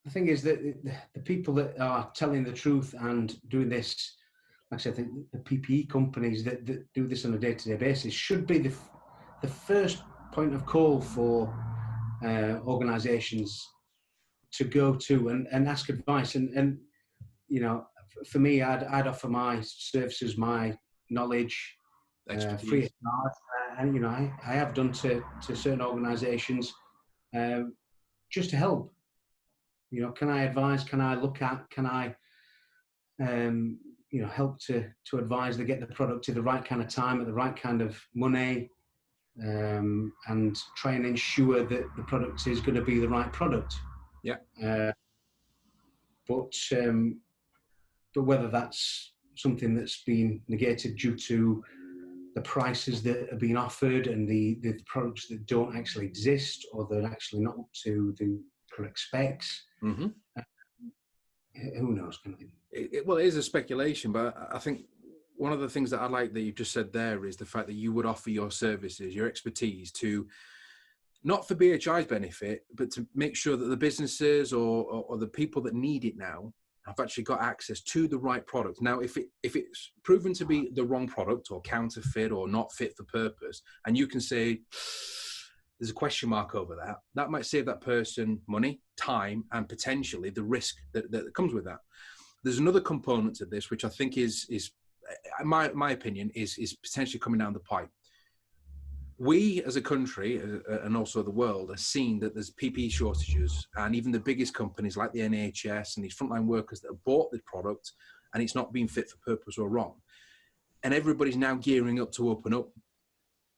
the thing is that the people that are telling the truth and doing this, like I said, the PPE companies that do this on a day-to-day basis should be the first point of call for organisations to go to and ask advice. And you know, for me, I'd offer my services, my knowledge, free of charge, and you know, I have done to certain organisations just to help. You know, can I advise? Can I look at? Can I, you know, help to advise they get the product to the right kind of time at the right kind of money, and try and ensure that the product is going to be the right product. Yeah. But whether that's something that's been negated due to the prices that are being offered and the products that don't actually exist or they're actually not up to the correct specs, Mm-hmm. Who knows? Well, it is a speculation, but I think one of the things that I like that you just said there is the fact that you would offer your services, your expertise to, not for BHI's benefit, but to make sure that the businesses or the people that need it now have actually got access to the right product. Now, if it's proven to be the wrong product or counterfeit or not fit for purpose, and you can say there's a question mark over that, that might save that person money, time, and potentially the risk that comes with that. There's another component to this, which I think is my opinion, is potentially coming down the pipe. We as a country and also the world are seeing that there's PPE shortages, and even the biggest companies like the NHS and these frontline workers that have bought the product and it's not being fit for purpose or wrong. And everybody's now gearing up to open up.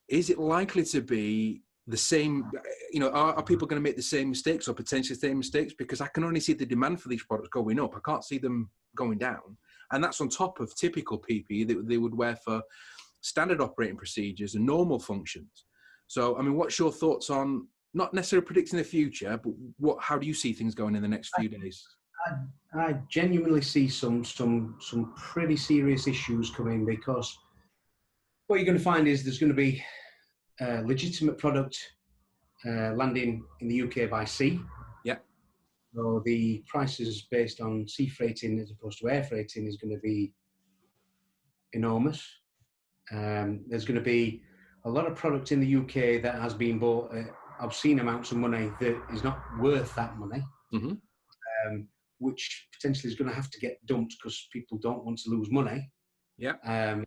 Is it likely to be the same, you know, are people going to make the same mistakes or potentially the same mistakes? Because I can only see the demand for these products going up. I can't see them going down. And that's on top of typical PPE that they would wear for standard operating procedures and normal functions. So, I mean, what's your thoughts on not necessarily predicting the future, but how do you see things going in the next few days? I genuinely see some pretty serious issues coming, because what you're going to find is there's going to be legitimate product landing in the UK by sea. Yeah. So the prices based on sea freighting as opposed to air freighting is going to be enormous. There's going to be a lot of product in the UK that has been bought at obscene amounts of money that is not worth that money, which potentially is going to have to get dumped because people don't want to lose money. Yeah.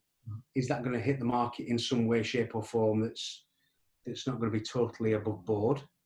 Is that going to hit the market in some way, shape or form that's not going to be totally above board?